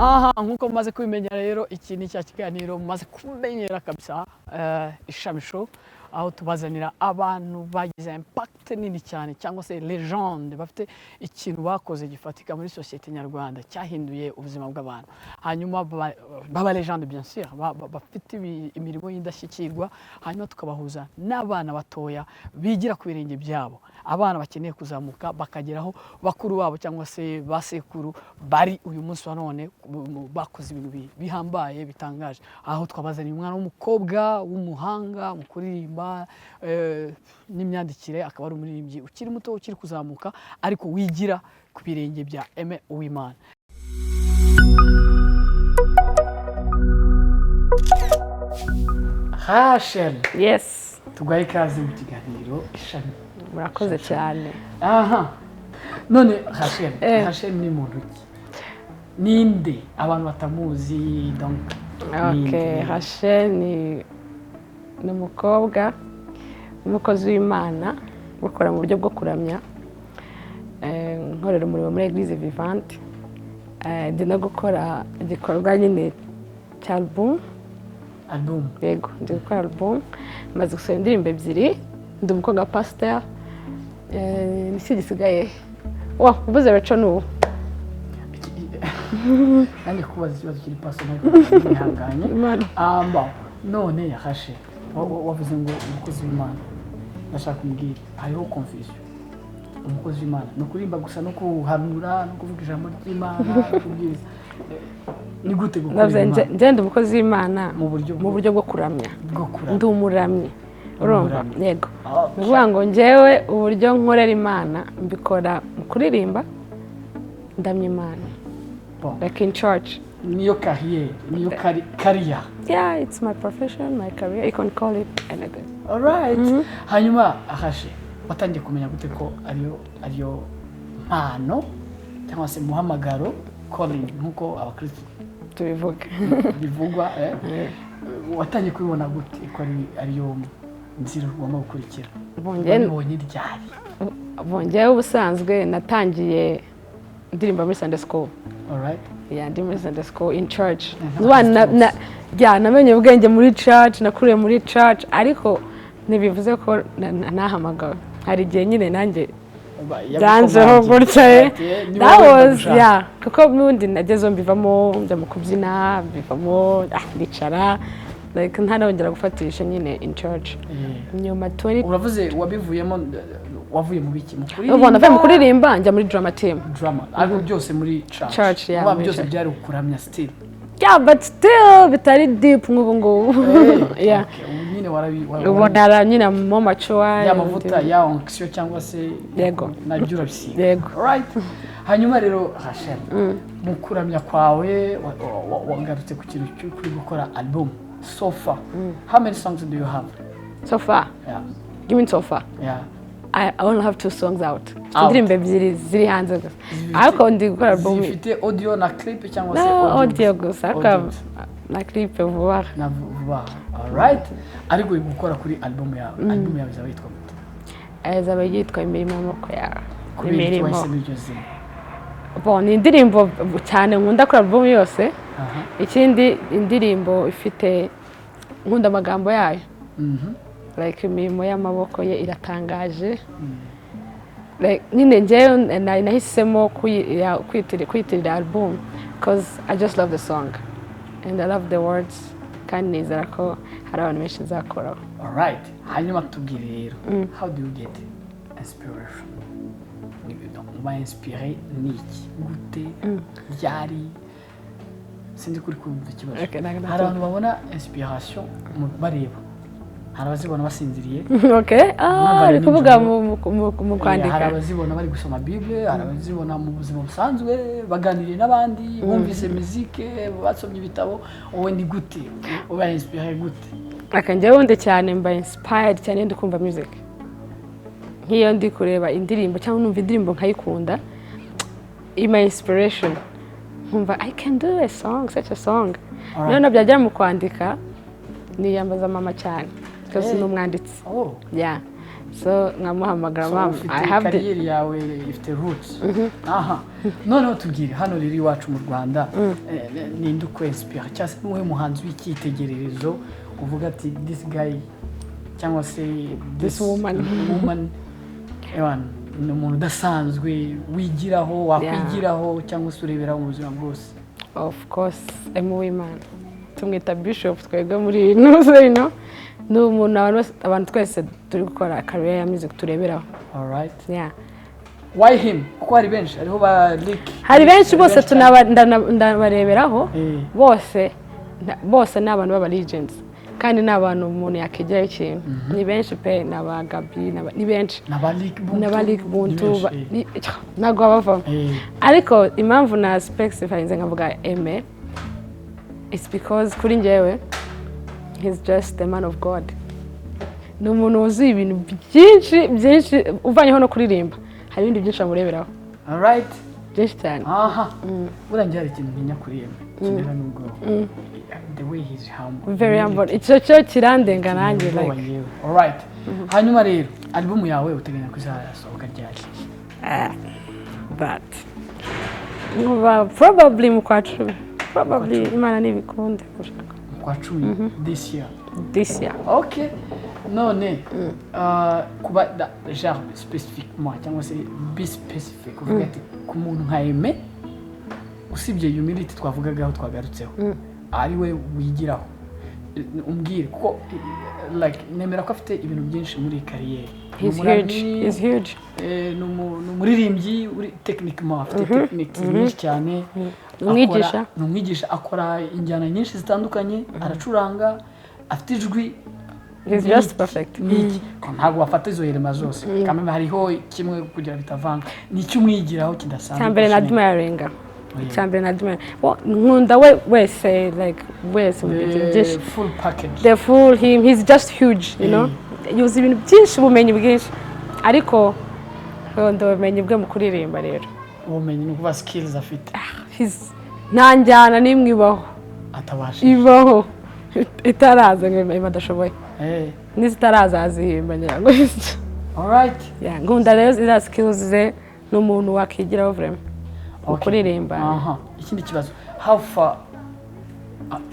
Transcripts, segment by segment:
aha nkuko mumaze kubimenya rero iki ni cya kiganiro mumaze kumenyera kabisa Ishami Show aho tubazanira abantu bagize impact nini cyane cyangwa se legende bafite ikintu bakoze gifatika muri societe nyarwanda cyahinduye ubuzima bw'abantu hanyuma baba legende bien sûr bafite imirimo y'indashyikirwa hanyuma tukabahuza n'abana batoya bigira ku birenge byabo abana bakeneye kuzamuka bakageraho bakuru babo cyangwa se basekuru bari uyu munsi wa none bakoze ibintu bihambaye bitangaje aho twabazaniye umwana w'umukobwa w'umuhanga mu kuririmba n'imyandikire akaba ari umuririmbyi ukiri muto ukiri kuzamuka ariko wigira ku birenge bya Aime Uwimana. Rachel, yes, tugaye ikaze mu kiganiro Ishami. murakoze cyane. Aha, none Rachel ni muntu ki? Ninde abantu batamuzi donc? Okay, Rachel ni umukobwa umukozi w'Imana ukora mu buryo bwo kuramya, nkorera umurimo muri Eglise Vivante, ndi no gukora igikorwa nyine cya album. Yego, ndi gukora album, maze gusohora indirimbo ebyiri, ndi umukobwa pastor, niki gisigaye ubuze Rachel n'ubu nange kubaza ikibazo kiri personal ihanganye none Rachel wavuze ngo umukozi w'Imana ndashaka kumbwira hariho confusion umukozi w'Imana no kurimba gusa no kuhanura no kuvuga ijambo ry'Imana kubwiriza ni gute gukora ngende umukozi w'Imana mu buryo bwo kuramya ndi umuramyi urumva yego nuvuga ngo njyewe uburyo nkorera Imana mbikora mu kuririmba ndamya Imana like in church. Niyo career, niyo career. Yeah, it's my profession, my career. You can call it anything. All right. Hanyuma Rachel, watangiye kumenya gute ko ariyo mpano cyangwa se muhamagaro calling nkuko abakristo tubivuga bivugwa watangiye kubibona gute ko ariyo nzira ugomba gukurikira? Bonye ryari? Bonye ubusanzwe natangiye ndirimba muri Sunday school. All right. Yeah, ndi muri Sunday school in church. Namenye ubwenge muri church, nakuriye muri church, ariko ntibivuze ko nahamagawe. Hari igihe nyine nanjye byanzeho gutya. That was, yeah, kuko n'undi nagezo mbivamo njya mu kubyina, mbivamo ndicara, like ntanongera gufatisha nyine in church. Nyuma 20 uravuze wabivuyemo wavuye mu biki mu kuririmba? Ubona vaye mu kuririmba njya muri drama team. Ariko byose muri church. Yeah. Byose byari kuramya still. Yeah, but still bitari deep nk'ubu. Yeah. Nyine warabi ubona nyine mu macuwa ya mavuta ya onction cyangwa se yego najya urabisi. Yego. Right. Hanyuma rero Rachel mu kuramya kwawe wagarutse ku kintu cyo kuri gukora album so far. How many songs do you have? So far? Yeah. Give me so far. Yeah. I only have 2 songs out. Indirimbo ebyiri ziri hanze gusa. Ariko ndi gukora album. Zifite audio na clip cyangwa se audio gusa na clip vuba. Na vuba. All right. Ariko gukora kuri album yawe. Album yawe izaba yitwa gute? Izaba yitwa Imirimo y'amaboko yawe. Imirimo. Bon, indirimbo cyane nkunda kuri album yose. Ikindi indirimbo ifite nkunda amagambo yayo. Like imirimo y'amaboko ye iratangaje. Like nyine njyewe nahisemo kwitirira album because I just love the song and I love the words kandi nizera ko hari abantu benshi nzakoraho. All right. Hanyuma tubwire rero how do you get inspiration? Uba inspiré n'iki gute ryari sindi kuri kumva ikibazo. Hari abantu babona inspiration bareba hari abazibona basinziriye. Okay. Kuvuga mu kwandika. Hari abazibona bari gusoma Bible, hari abazibona mu buzima busanzwe baganiriye n'abandi, bumvise musique, basomye ibitabo. Wowe ni gute? Uba inspiré gute? Akanjye wonde cyane mba inspired cyane ndi kumva music. Nk'iyo ndi kureba indirimbo cyangwa numva indirimbo nkayikunda, ima inspiration. Nkumva I can do a song, such a song. None byagera mu kwandika niyambaza mama cyane. Because ni umwanditsi. Oh. Yeah. so nkamuhamagara mama I have the career yawe ifite roots aha noneho tubwire hano riri iwacu mu Rwanda ninde ukwinspire cyangwa se wowe muhanzi w'icyitegererezo uvuga ati this guy cyangwa se this woman ewan ni umuntu udasanzwe wigiraho wakwigiraho cyangwa se ureberaho mu buzima bwose of course Uwimana tumwita bishop twebwe muri nuze ino ni umuntu abantu twese turi gukora career ya music tureberaho all right yeah why him kuko hari benshi hariho ba Lick hari benshi bose tunabareberaho bose ni abantu baba legends kandi ni abantu umuntu yakigiraho ikintu ni benshi pe n'aba Gabi ni benshi n'aba Lick Buntu ntabwo babavamo ariko impamvu na specifyinze nkavuga Aime it's because kuri njyewe he's just the man of God ni umuntu wuzuye ibintu byinshi uvanyeho no kuririmba hari ibindi byinshi amureberaho all right byinshi cyane aha urangiye hari ikintu ntinya kuririmba kimera n'ubwo the way he's humble very humble icyo cyo kirandenga nanjye like all right hanyuma rero album yawe uteganya kuzasohoka ryari but probably mu kwa 10 probably Imana nibikunde gushaka kwa 10 this year okay none kuba genre spécifiquement cyangwa se be specific uvuga ati ku muntu nka Aime usibye humility twavugagaho twagarutseho ari we wigiraho umbwire kuko like nemera ko afite ibintu byinshi muri career he's huge numuririmbyi uri techniquement afite techniques nyinshi cyane umwigisha akora injyana nyinshi zitandukanye aracuranga afite ijwi he's just perfect ntabwo wafata izo herema zose kameme hariho kimwe kugira bitavanga ni icyo umwigiraho kidasanzwe cyambere na admiringa cyambere na admire nkunda wese like wese the full package the full he's just huge you know yuzi ibintu byinshi ubumenyi bwinshi ariko ubumenyi bwe mu kuririmba rero ubumenyi no kuba skills afite ntanjyana nimwe ibaho atabasha ibaho itaraza ngo badashoboye n'izitaraza azihimba nyango all right nkunda rero zira skills ze n'umuntu wakigiraho vraiment ukuririmba ikindi kibazo how far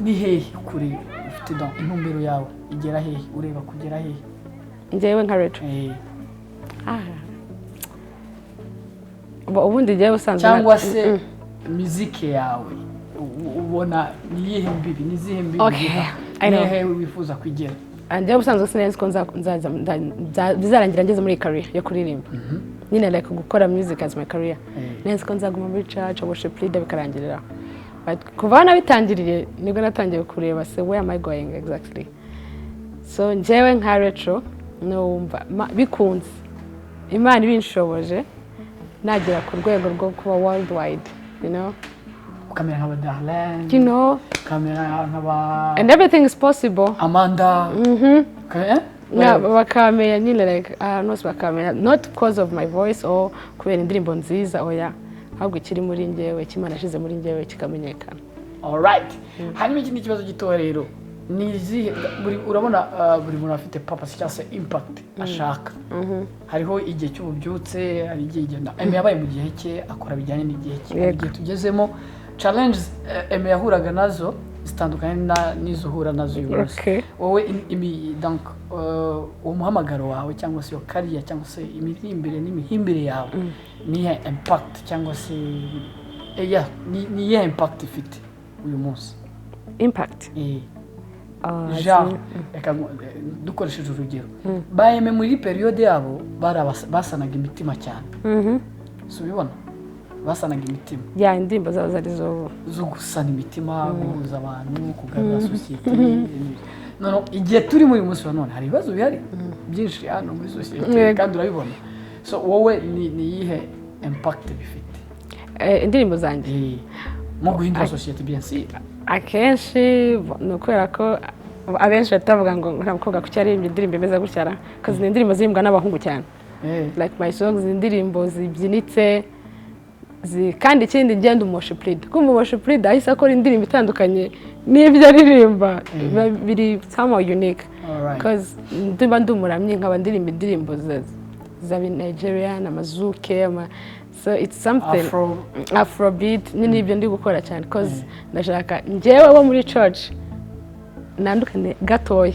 ni hehe kuri ufite donc intumbero yawe igera hehe ureba kugera hehe njyewe nka retro ubundi njyewe usanzwe cyangwa se muziki yawe ubona niyihe mbibi nizihe mbibi nehe wifuza kugera njyewe usanzwe sinzi ko bizarangira ngeze muri career yo kuririmba nyine like gukora music as my career neza ko nzaguma muri church worship leader bikarangirira but kuva nabitangiriye nibwo natangiye kureba se where am I going exactly so njyewe nka retro numva bikunze Imana ibinshoboje nagera ku rwego rwo kuba worldwide you know kamera nk'aba Darlene you know kamera nk'aba and everything is possible Amanda bakamenya nyine like nose bakamenya not because of my voice or kubera indirimbo nziza oya ahubwo ikiri muri njyewe kimana ashize muri njyewe kikamenyekana all right hanyuma ikindi kibazo gito rero nizi urabona buri muntu afite purpose cyangwa se impact ashaka hariho igihe cy'ububyutse hari igihe igenda Aime yabaye mu gihe cye akora bijyanye n'igihe cye tugezemo challenges Aime yahuraga nazo zitandukanye n'izuhura nazo uyu munsi wowe donc umuhamagaro wawe cyangwa se yo career cyangwa se imirimbire n'imihimbire yawe niye impact cyangwa se niye impact ifite uyu munsi impact genre dukoresheje urugero Aime muri periode yabo basanaga imitima cyane so ubibona basanaga imitima indirimbo zabo zari zo gusana imitima guhuza abantu kugarura societe no igihe turi muri munsi wa none hari ibibazo bihari byinshi hano muri societe kandi urabibona so wowe ni yihe impact bifite indirimbo zanjye mu guhindura societe bien sûr akenshi ni ukubera ko abenshi batavuga ngo nta mukobwa kuki ari indirimbo imeze gutya kazi ni indirimbo zirimbwa n'abahungu cyane like my songs indirimbo zibyinitse kandi ikindi ngenda worship leader kumva worship leader ahise akora indirimbo itandukanye n'ibyo aririmba biri somehow unique because ndiba ndumuramye nkaba ndirimba indirimbo z'abi Nigeria n'amazuke so it's something Afrobeat nyine ibyo ndi gukora cyane because ndashaka njyewe wo muri church nandukane gatoya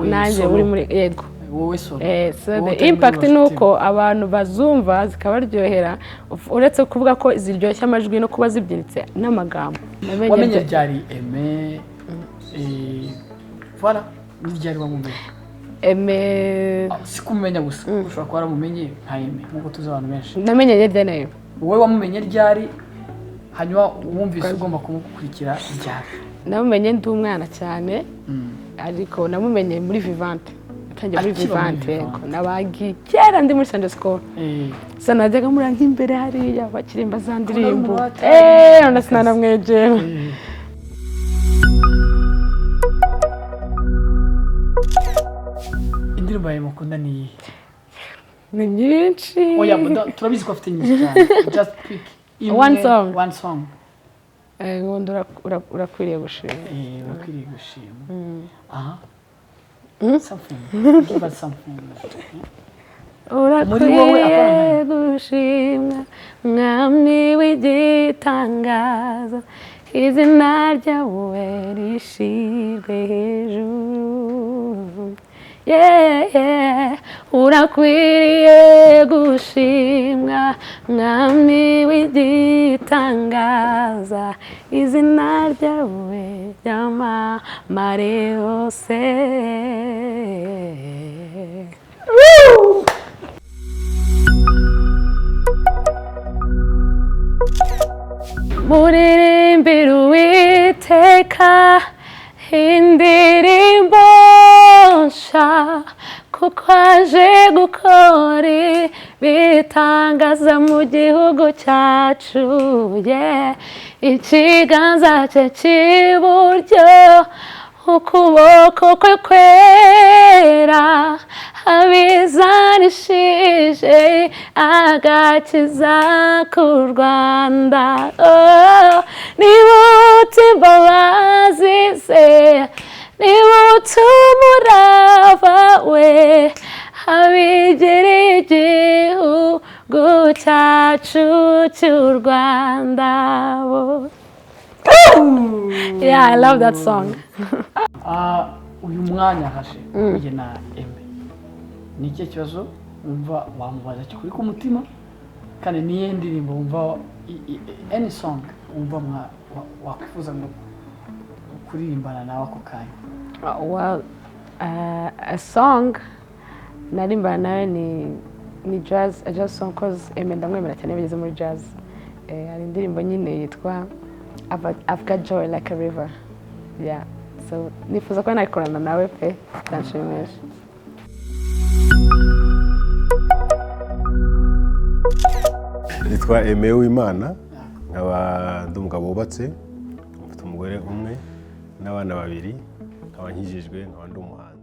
nanjye uri muri yego wowe solo so the impact nuko abantu bazumva zikabaryohera uretse kuvuga ko ziryoshya amajwi no kuba zibyinitse n'amagambo wamenye ryari Aime voilà ryari wamumenye sikumenya gusa ushobora kuba waramumenye nka Aime nkuko tuzi abantu benshi namenye ryari nayo wowe wamumenye ryari hanyuma wumvise ugomba kumukurikira ryari namumenye ndi umwana cyane ariko namumenye muri Vivante tangiye muri Vivante nabagi kera ndi muri Sunday School sanajyaga muri nk'imbere hariya bakirimba za ndirimbo ndasana mwegera indirimbo yawe mukunda ni nyinshi oya turabizi ko afite nyinshi cyane just pick one song ngondora urakwiriye gushima urakwiriye gushima aha something give us something urakwiriye gushimwa mwami w'igitangaza izina ryawe rishirwe hejuru urakwiriye gushimwa mwami w'igitangaza izina ryawe ryamamare hose muririmbire Uwiteka indirimbo nshya kuko aje gukora ibitangaza mu gihugu cyacu ikiganza cye cy'iburyo ukuboko kwe kwera abizanishije agakiza ku Rwanda nibutse imbabazi ze nibutse umurava we abigire igihugu cyacu cy'u Rwanda yeah, I love that song. Uyu mwanya hashe uye na Aime ni iki kibazo umva wamubaza kuri ku mutima kandi niye ndirimbo umva any song umva wakwifuza ngo kuririmbana nawe ako kanya well a song narimbana nawe ni jazz a jazz song cause Aime ndamwemera cyane bigeze muri jazz hari indirimbo nyine yitwa I've got joy like a river yeah so nifuza ko nakorana nawe pe ndanshimisha nitwa Aime Uwimana nkaba ndi umugabo wubatse mfite umugore umwe n'abana babiri nkaba nkijijwe nkaba ndi umuhanzi